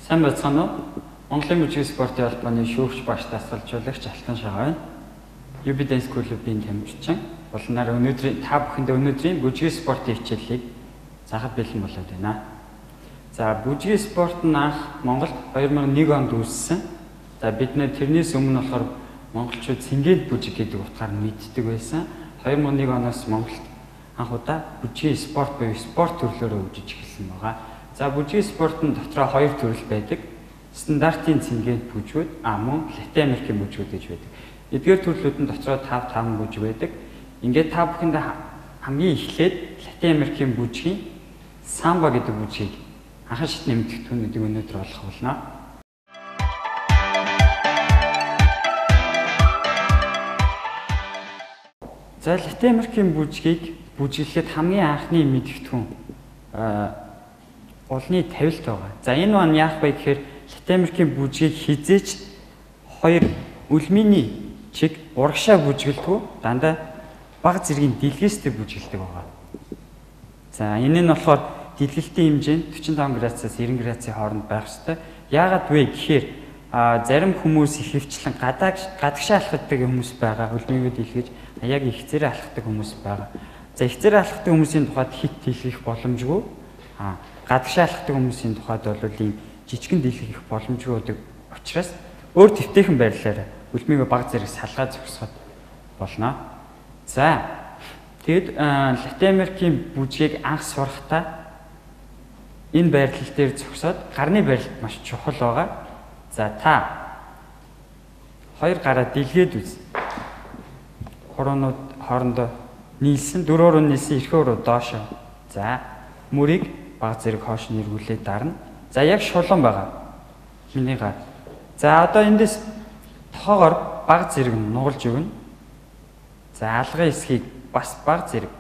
Сайн байцгаана уу? Монголын мужийн спортын албаны шүүгч багш дасгалжуулагч Алтан Шагаа байна. UB Dance Club-ийн тамирчин. Болоноор та бүхэндээ өнөөдрийн мужийн спортын хичээлийг заахад бэлэн болоод байна. За мужийн спорт нь анх Монголд 2001 онд үүссэн. За бид нэр тэрнээс өмнө болохоор монголчууд цэнгээд бүжиг гэдэг утгаар мэддэг байсан. 2001 оноос Монголд анх удаа бүжгийн спорт буюу спорт төрлөөрөө үжиж эхэлсэн байгаа. За бүжгийн спортын дотроо хоёр төрөл байдаг. Стандартын цэнгээд бүжгүүд, мөн Латин Америкийн бүжгүүд гэж байдаг. Эдгээр төрлүүдийн дотроо 5 бүжиг байдаг. Ингээд та бүхэнд хамгийн эхлээд Латин Америкийн бүжгийн самба гэдэг бүжгийг анхан шатны мэдгэдүүнүүдийг өнөөдөр олох болно. За Латин Америкийн бүжгийг бүжиглэхэд хамгийн анхны мэдгэдүүн улны тавилт байгаа. За энэ маань яах вэ гэхээр Латин Америкийн бүжгийг хизээч хоёр үлминий чиг урагшаа бүжгэлдэггүй дандаа бага зэргийн дэлгээстэй бүжгэлдэг байгаа. За энэ нь болохоор дэлгэлтийн хэмжээ нь 45 градусаас 90 градусын хооронд байх ёстой. Яагаад вэ гэхээр зарим хүмүүс их хөвчлэн гадагшаа алхахдаг хүмүүс байгаа. Үлмийгөө дэлгэж яг их зэрэг алхахдаг хүмүүс байгаа. За их зэрэг алхахдаг хүмүүсийн тухайд хит дэлгэх боломжгүй. Гадагшаа алхахдаг хүмүүсийн тухайд бол ийм жижигэн дэлгэх боломжгүй байдаг учраас өөр төвтэйхэн байрлалаараа үлмийгөө бага зэрэг салгаа зогсоход болно. За тэгэд Латин Америкийн бүжгийг анх сурахдаа энэ байрлал дээр зогсоод гарны байрлалд маш чухал байгаа. За та хоёр гараа дэлгээд үз. Хуруунууд хоорондоо нийлсэн, дөрөөр нь нийлсэн эрхөөр доош. За мөрийг бага зэрэг хоош нэргүүлээд дарна. За яг шулуун байгаа. Миний гар. За одоо эндээс тоогоор бага зэрэг нугалж өгнө. За алгын эсхийг бас бага зэрэг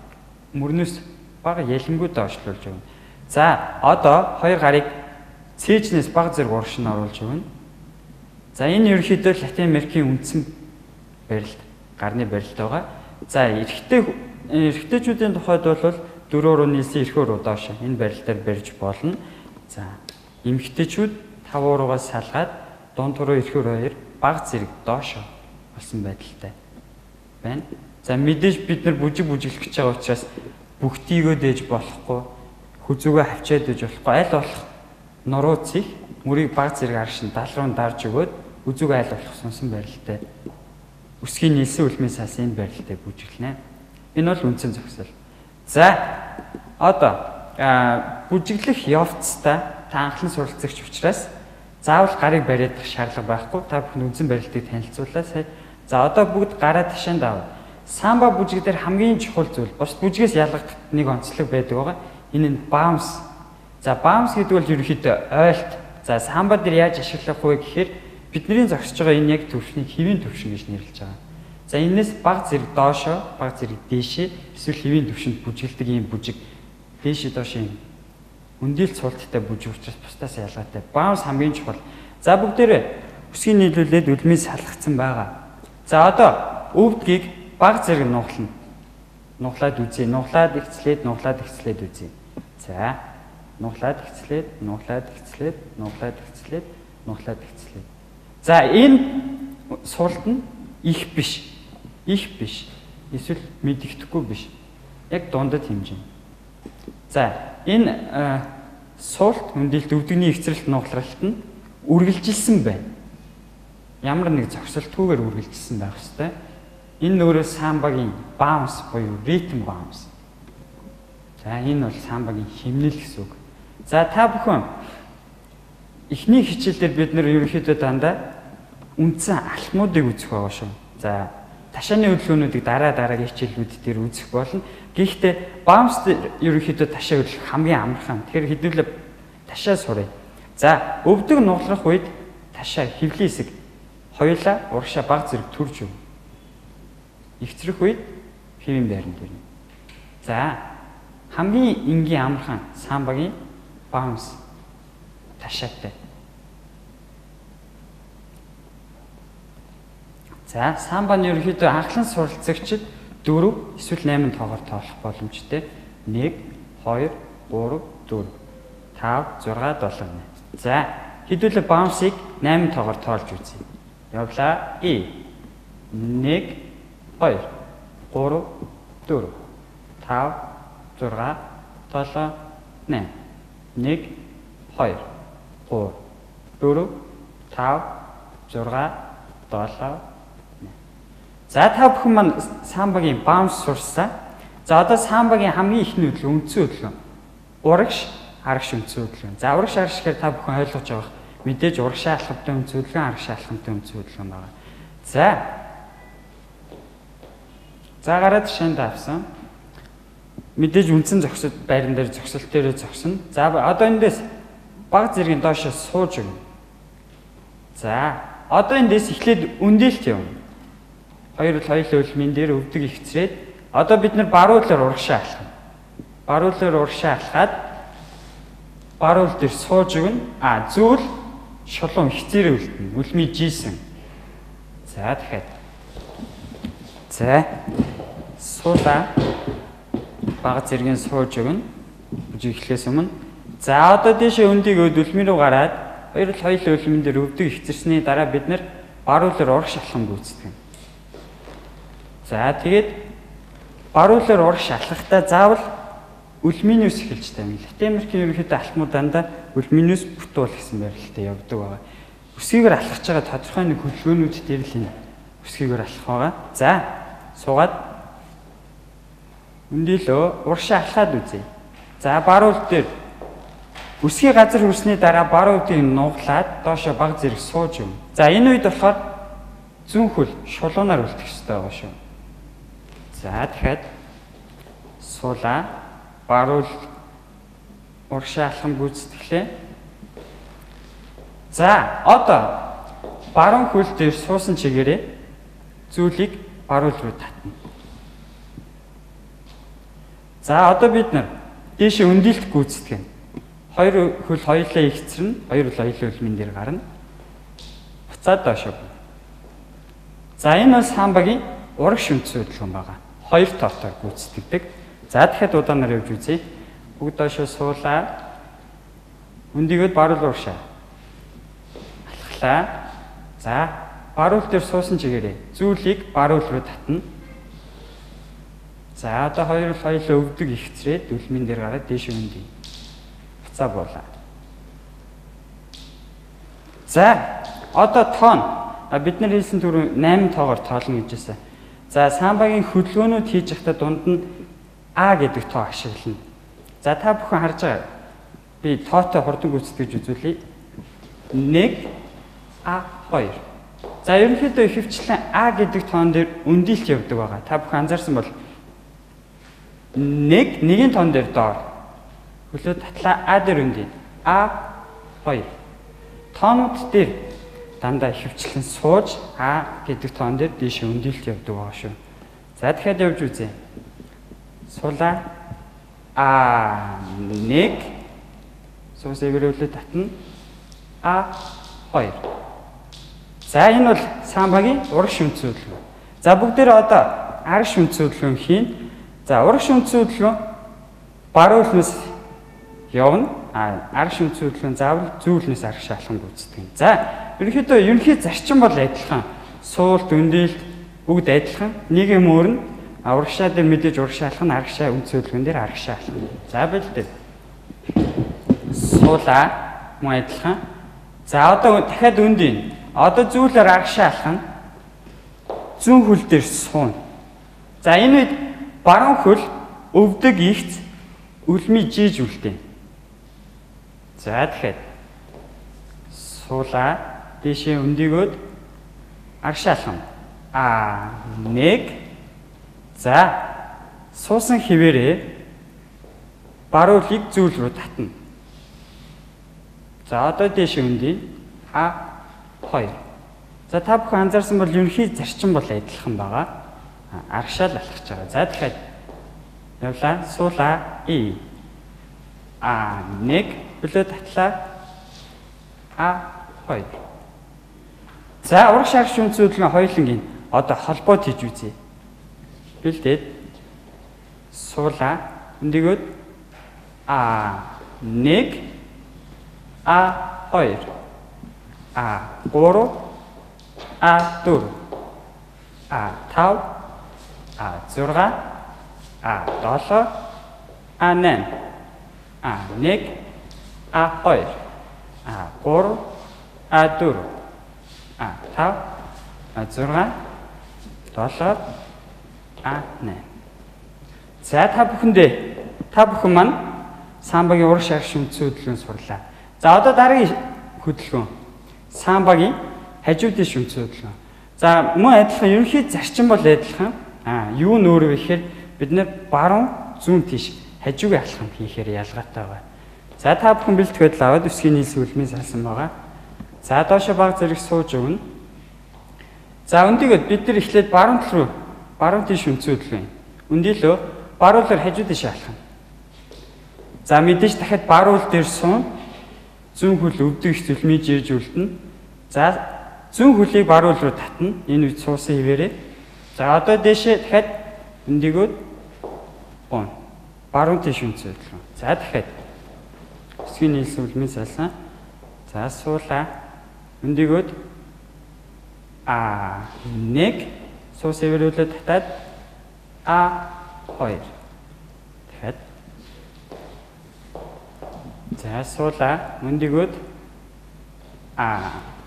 мөрнөөс бага ялангуй доошлуулж өгнө. За одоо хоёр гарыг цээжнээс бага зэрэг урагш нь оруулж өгнө. За энэ ерөнхийдөө Латин Америкийн үндсэн барилт, гарны барилт байгаа. За эрэгтэйчүүдийн тухайд бол дөрөөр нь нийлсэн эрхөөр доош энэ барилтаар барьж болно. За эмэгтэйчүүд 5 руугаас салгаад дунд руу эрхөөр 2 бага зэрэг доош болсон байдалтай байна. За мэдээж бид нар бүжиглэх гэж байгаа учраас бүгдийгөө дээж болохгүй, хүзүүгээ хавчаад дээж болохгүй, аль болох нурууцыг мөрийг бага зэрэг аршин 70 руу дарж өгөөд үзүүгээ аль болох сонсон барилттай өсгийн нийлсэн үлмийн сас энэ барилттай бүжиглэнэ. Энэ бол үндсэн зохисол. За одоо бүжиглэх явцдаа та анхлан суралцагч учраас заавал гарыг бариадах шаардлага байхгүй. Та бүхэн үндсэн барилтыг танилцууллаа сая. За одоо бүгд гараа ташаанд аваад самба бүжиг дээр хамгийн чухал зүйл бус бүжгээс ялгах нэг онцлог байдаг байгаа. Энэ нь баунс. За баунс гэдэг бол ерөнхийдөө ойлт. За самба дээр яаж ашиглах вэ гэхээр бидний зогсож байгаа энэ яг төвшнийг хэвийн төвшин гэж нэрлэж байгаа. За энэс бага зэрэг доошоо, бага зэрэг дээшээ эсвэл хэвийн төвшөнд бүжгэлдэг ийм бүжиг дээшээ доошоо юм өндөлт суулттай бүжиг учраас бусдаас ялгаатай. Баунс хамгийн чухал. За бүгдээрээ өсгийг нийлүүлээд үлмийн салгацсан байгаа. За одоо өвдгийг бага зэрэг нуглана. Нуглаад үзье. Нуглаад ихцлээд үзье. За нуглаад ихцлээд. За энэ суулт нь их биш. Эсвэл мэдэгдэхгүй биш. Яг дундад хэмжээ. За энэ суулт өндөлт өвдөгний ихцрэлт нуглалт нь үргэлжилсэн байна. Ямар нэг зогсолтгүйгээр үргэлжилсэн байх ёстой. Энэ өөрөө самбагийн баунс буюу ритм баунс. За энэ бол самбагийн хэмнэл гэсэн үг. За та бүхэн эхний хичээлдэр бид нэр ерөнхийдөө дандаа үндсэн алхмуудыг үзэх байгаа шүү. За ташааны хөдөлгөөнүүдийг дараагийн хичээлүүд дээр үзэх болно. Гэхдээ баунс ерөнхийдөө ташаа хөдлөх хамгийн амархан. Тэгэхээр хэдүүлээ ташаа сурыг. За өвдөг нуглах үед ташаа хэвлийн хэсэг хоёулаа урагшаа бага зэрэг төрж өг. Ихцрэх үед хэвийн байранд ирнэ. За хамгийн энгийн амархан самбагийн баунс ташаатай. За самбаны ерөнхийдөө анхлан суралцагчид 4 эсвэл 8 тоогоор тоолох боломжтой. 1 2 3 4 5 6 7 8. За хэдүүлээ bounce-ыг 8 тоогоор тоолж үзье. Явлаа. 1 2 3 4 5 6 7 8 1 2 3 4 5 6 7. За та бүхэн маань самбагийн bounce сурсан. За одоо самбагийн хамгийн ихний хөдөлгөөн үндсэн хөдөлгөөн. Урагш, арагш үндсэн хөдөлгөөн. За урагш арагш гэхээр та бүхэн ойлгож байгаа. Мэдээж урагш алхамтай үндсэн хөдөлгөөн, арагш алхамтай үндсэн хөдөлгөөн байна. За гараад шанд авсан. Мэдээж үндсэн зогсолт байран дээр зогсолт дээр зогсно. За одоо эндээс баг зэргийн доошоо сууж өгнө. За одоо эндээс эхлээд үндээлт явна. Хоёр хоёулаа үлмийн дээр өвдөг ихцрээд одоо бид нар баруулаар урагшаа алхана. Баруулаар урагшаа алхаад баруул дээр сууж өгнө. Зүйл шулуун хизээрээ үлдэнэ. Үлмийн жийсэн. За дахиад. За суулаа. Бага зэргийн сууж өгнө. Үжиг эхлэхээс өмнө. За одоо дээшээ өндийг өд үлмийн рүү гараад хоёр хоёулаа үлмийн дээр өвдөг ихцэрсний дараа бид нар баруулаар урагш алхам гүйцэтгэв. За тэгээд баруулаар урагш алхахдаа заавал үлминус эхэлж тавина. Латин-Америкийн ерөнхийдөө алхмууд дандаа үлминус бутуул гэсэн байрлалтай явдаг байгаа. Өсгийгээр алхаж байгаа тодорхой нэг хөдөлгөөнүүд дээр л энэ өсгийгээр алхах байгаа. За суугаад өндөлөө урагшаа алхаад үзье. За баруул дээр өсгий газар хүрсний дараа баруудыг нуглаад доошо баг зэрэг сууж өгнө. За энэ үед болохоор зүүн хөл шулуунаар үлдэх ёстой байгаа шүү. За дахиад суулаа. Баруул урагшаа алхам гүйцэтгэлээ. За одоо баруун хөл дээр суусан чигээрээ зүйлийг баруул руу татна. За одоо бид нар дээшээ өндөлт гүйцэтгэв. Хоёр хөл хоёулаа ихцэрнэ. Хоёр хөл хоёулаа үлмийн дээр гарна. Буцаад доошоо. За энэ бол самбагийн урагш үндсэн хөдөлгөөн байгаа. Хоёр тоотоор гүйцэтгэдэг. За дахиад удаанаар явж үзье. Бүгд доошоо суулаа. Өндийгөөд баруул урагшаа. Алхлаа. За баруул дээр суусан чигээрээ зүйлийг баруул руу татна. За одоо хоёр хоёулаа өвдөг ихцрээд үлмийн дээр гараад дээш өндий. Буцаа буулаа. За одоо тоон бид нар хэлсэн түрүү 8 тоогоор тоолно гэж байсан. За самбагийн хөдөлгөөнүүд хийж байхдаа дунд нь А гэдэг тоо ашиглана. За та бүхэн харж байгаа. Би тоотой хурдан гүйцэтгэж үзүүлье. 1 А2. За ерөнхийдөө ихэвчлэн А гэдэг тоон дээр өндөлт явдаг байгаа. Та бүхэн анзаарсан бол 1-ийн тоон дээр доор. Хөлөө татлаа А дээр өндий. А2. Тоонууд дээр дандаа ихэвчлэн сууж А гэдэг тоон дээр дээш өндөлт явдаг байгаа шүү. За дахиад явж үзье. Суулаа. А1 суус эврүүлээ татна. А2. За энэ бол самбагийн урагш үндсэн хөдөлгөөн. За бүгдээрээ одоо арагш үндсэн хөдөлгөөн хийн. За урагш үндсэн хөдөлгөөн баруулнаас явна. Арагш үндсэн хөдөлгөөн заавал зүүлнээс арагш алхам гүйцэтгэв. За ерөнхийдөө ерөнхий зарчим бол адилхан. Суулт, өндөлт бүгд адилхан. Нэг юм өөрнө. Урагшаа дээр мэдээж урагшаа алхна, арагшаа үндсэн хөдөлгөөн дээр арагшаа алхна. За бэлдээ. Суулаа мөн адилхан. За одоо дахиад өндийн. Одоо зүйлээр арагшаа алхна. Зүүн хөл дээр суун. За энэ үед баруун хөл өвдөг ихц үлмий жийж үлдээ. За дахиад суулаа дээшээ өндийгөөд арагшаа алхна. А1. За суусан хിവэрээ баруулыг зүйл рүү татна. За одоо дээш өндий А2. За та бүхэн анзаарсан бол ерөнхий зарчим бол адилхан байгаа. Арагшаа л алхаж байгаа. За дахиад явлаа. Суулаа. А1 хөлөө татлаа. А2. За урагш арагш үндсэн хөдөлгөөн хоёулангийн одоо холбоот хийж үзье. Бэлдээд суулаа. Өндийгөөд А1 А2. 3, 4, 5, 6, 7, 8, 1, 2, 3, 4, 5, 6, 7, 8. За та бүхэн маань самбагийн урагш арга шүмтсэн хөдөлгөөнд сурлаа. За одоо дараагийн хөдөлгөөн самбагийн хажуудын шүмтсэн хөдөлгөөн. За мөн адилхан ерөнхий зарчим бол адилхан. Юу нөөрөө гэхээр бид нэр баруун зүүн тийш хажуугийн алхам хийхээр ялгаатай байгаа. За та бүхэн бэлтгэхэд л аваад өсгийн нийл сүлмийн салсан байгаа. За доошо баг зэрэг сууж өгнө. За өндийгөө бид нар эхлээд баруун тийш шүмтсэн хөдөлгөөн. Өндийлөө баруулаар хажуу тийш алхам. За мэдээж дахиад баруул дээр суун. Зүүн хөл өвдөг зүлмийн жирж үлдэнэ. За зүүн хөлийг баруул руу татна. Энэ үед суусан хിവэрээ. За одоо дэшээ дахиад өндийгөө баруун тийш шүмтсэн хөдөлгөөн. За дахиад өсгийн нийл сүлмийн салсан. За суулаа. Өндийгөө 1 суус эвэрүүлээд татаад 2. Дахиад. За суулаа. Өндийгөө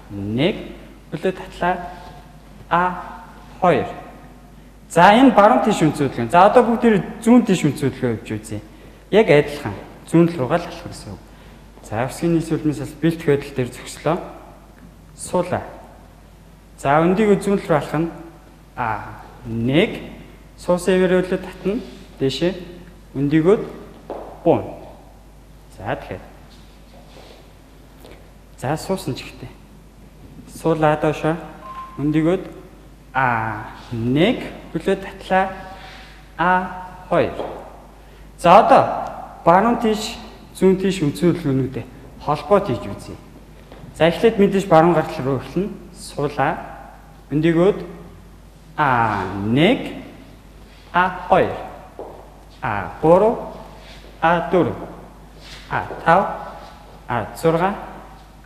1 үлээ татлаа 2. За энэ баруун тийш шүмтсэн хөдөлгөөн. За одоо бүгд зүүн тийш шүмтсэн хөдөлгөөн явж үзье. Яг адилхан. Зүүн руугаа л алхах гэсэн үг. За өсгийн нийл сүлмийн сал бэлтгэх байдал дээр зогслоо. Суулаа. За өндийгөө зүүн руу алхах нь 1 суус эвэрүүлээд татна. Дэшээ өндийгөө буун. За тэгэхээр. За суусан ч ихтэй. Суулаа доошоо. Өндийгөө 1 бүлээд татлаа 2. За одоо баруун тийш зүүн тийш үндсэн хөдөлгөөнүүдэд холбоот хийж үзье. За эхлээд мэдээж баруун гартал руу эхэлнэ. Суулаа. Өндийгөө 1 2 3 4 5 6 7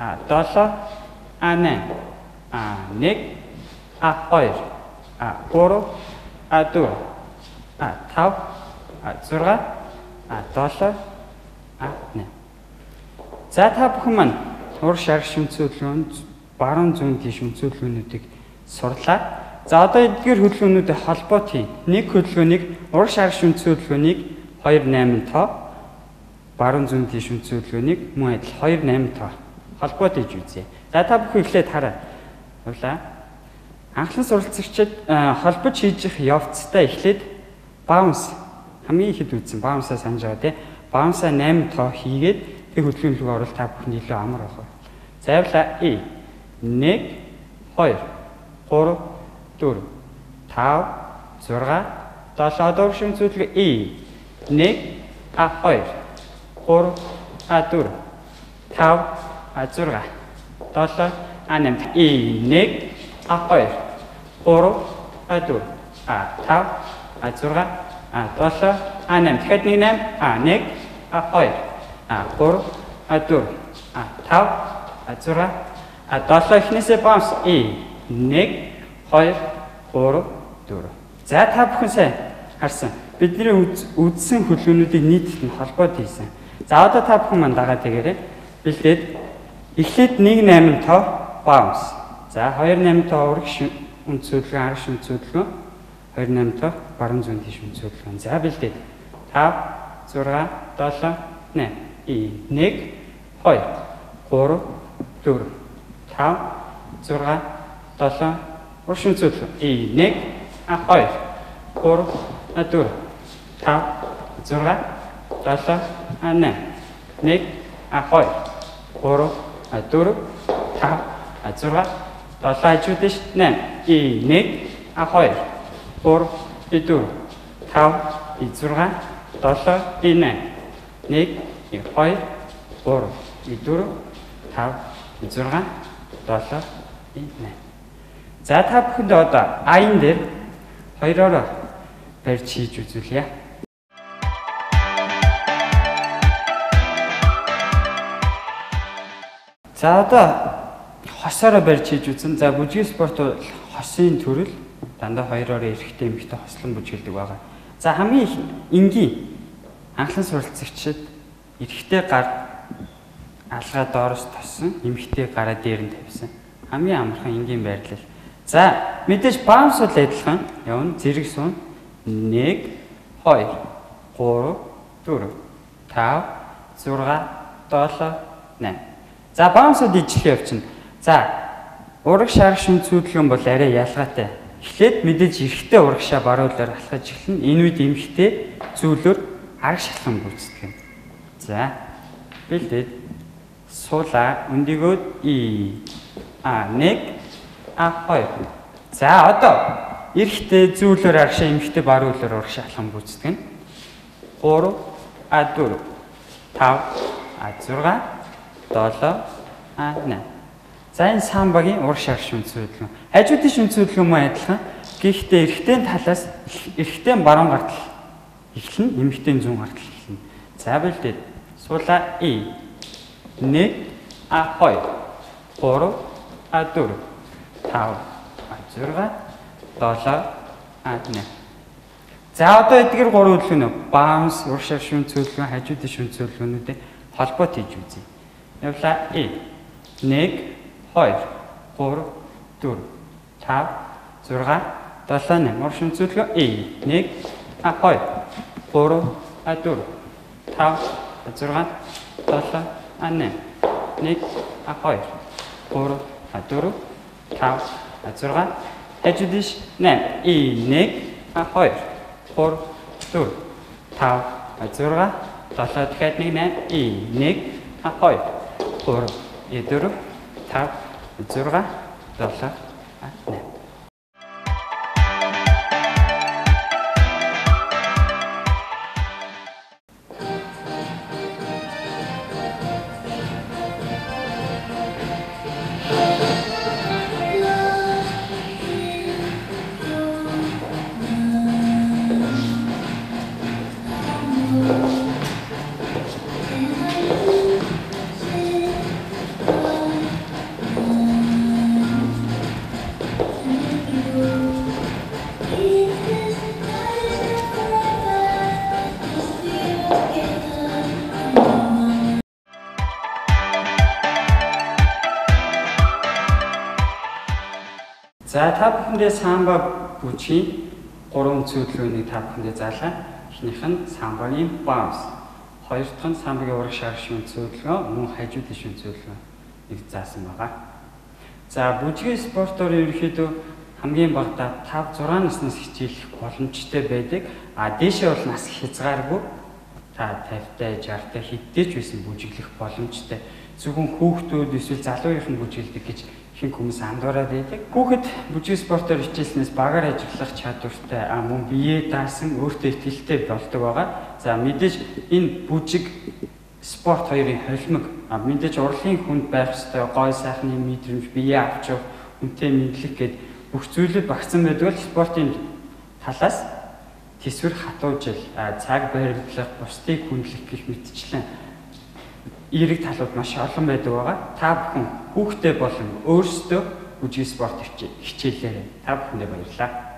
8 1 2 3 4 5 6 7 8. За та бүхэн маань урагш арга шүмтсэн хөдөлгөөнд баруун зүүн тийш шүмтсэн хөдөлгөөнүүдийг сурлаа. За одоо эдгээр хөдөлгөөнүүдэд холбоот хийн. Нэг хөдөлгөөнийг урагш арга шүмтсэн хөдөлгөөнийг 2-8 тоо, баруун зүүн тийш шүмтсэн хөдөлгөөнийг мөн адил 2-8 тоо холбоот хийж үзье. За та бүхэн эхлээд хараа. Явлаа. Анхлан суралцагчид холбож хийж их явцдаа эхлээд баунс хамгийн ихэд үзсэн баунсаа санаж байгаа тийм. Баунсаа 8 тоо хийгээд тэг хөдөлгөөн рүү орол та бүхэн илүү амар байх. За явлаа. 1 2 3 4 5 6 7 одоо шүмтсэн хөдөлгөөн 1 2 3 4 5 6 7 8 1 2 3 4 5 6 7 8 1 2 дахиад 1 8 1 2 3 4 5 6 7 эхнээсээ баунс 1 2 3 4. За та бүхэн сайн харсан. Бидний үдсэн хөдөлгөөнүүдийг нийтэд нь холбоод хийсэн. За одоо та бүхэн маань дагаад тэгээрэй. Бэлдээд эхлээд 1-8 тоо баунс. За 2-8 тоо урагш үндсэн хөдөлгөөн, арга шүмтсэн хөдөлгөөн. 2-8 тоо баруун зүүн тийш үндсэн хөдөлгөөн. За бэлдээд 5 6 7 8 1 2 3 4 5 6 7 урагш үндсэн хөдөлгөөн. 1 2 3 4 5 6 7 8 1 2 3 4 5 6 7 хажууд ш 8 1 2 3 4 5 6 7 8 1 2 3 4 5 6 7 8. За та бүхэнд одоо аян дээр хоёроор барьж хийж үзүүлье. За одоо хосоороо барьж хийж үзэн. За бүжгийн спорт бол хосын төрөл дандаа хоёроор эрэхтэй эмэгтэй хослон бүжгэлдэг байгаа. За хамгийн их энгийн анхлан суралцагчид эрэхтэй гар алгаа доороос тоссон, эмэгтэй гараа дээр нь тавьсан. Хамгийн амархан энгийн байрлал. За мэдээж баунс бол адилхан явна. Зэрэг суун 1 2 3 4 5 6 7 8. За баунсууд ижлэх явчихна. За ураг шарах шүн цүүдлгэн бол арай ялгаатай. Эхлээд мэдээж эрэхтэй урагшаа баруулаар алхаж эхэлнэ. Энэ үед эмэгтэй зүйлөөр арга шалхан гүйцэтгэв. За бэлдээд суулаа өндөгөөд 1 2. За одоо эрэхтэй зүйлөөр аргашаа эмэгтэй баруулаар урагшаа алхам гүйцэтгэв. 3 4 5 6 7 8. За энэ самбагийн ураг шарах шүн цүүдлэн. Хажуудын шүн цүүдлэн мөн адилхан. Гэхдээ эрэхтэй талаас эрэхтэй баруун гартал эхлэн, эмэгтэй зүүн гартал эхлэн. За бэлдээд суулаа 1 2 3 4 5 6 7 8. За одоо эдгээр гурван хөдөлгөөн баунс, ураг шарах шүн цүүдлэн, хажуудын шүн цүүдлгүүнүүдээ холбоот хийж үзье. Явлаа 1 2 3 4 5 6 7 8. Ураг шүн цүүдлгэн 1 2 3 4 5 6 7 8. 1 2 3 4 5 6 хажуудын 8 1 2 3 4 5 6 7 дахиад 1 8 1 2 3 4 5 6 7 8. За та бүхэндээ самба бүжгийн 3 цүүдлгөөнийг та бүхэндээ заалаа. Эхнийх нь самбагийн баунс. Хоёр дахь нь самбагийн ураг шарах шүн цүүдлгөө, мөн хажуудын шүн цүүдлгөө нэг заасан байгаа. За бүжгийн спортоор ерөнхийдөө хамгийн багадаа 5 6 наснаас хичээлэх боломжтой байдаг. Дээшээ бол нас хязгааргүй. Та 50-тай 60-тай хэддэж байсан бүжиглэх боломжтой. Зөвхөн хүүхдүүд эсвэл залуугийн бүжиглдэг гэж ихэнх хүмүүс андуураад байдаг. Хүүхэд бүжгийн спортоор хичээлснээс багаар ажиллах чадвартай, мөн биеэ даасан өөртөө итгэлтэй болдог байгаа. За мэдээж энэ бүжиг спорт хоёрын холимог мэдээж урлагийн хүнд байх ёстой, гой сайхны мэдрэмж, биеэ авч явах, хүнтэй мэдлэг гэд бүх зүйлүүд багцсан байдаг бол спортын талаас тэсвэр хатуужил, цаг баримтлах, бусдыг хүндлэх гэх мэтчлэн эерэг талууд маш олон байдаг байгаа. Та бүхэн хүүхдээ болон өөрсдөө бүжгийн спорт хичээлээрэй. Та бүхэндээ баярлалаа.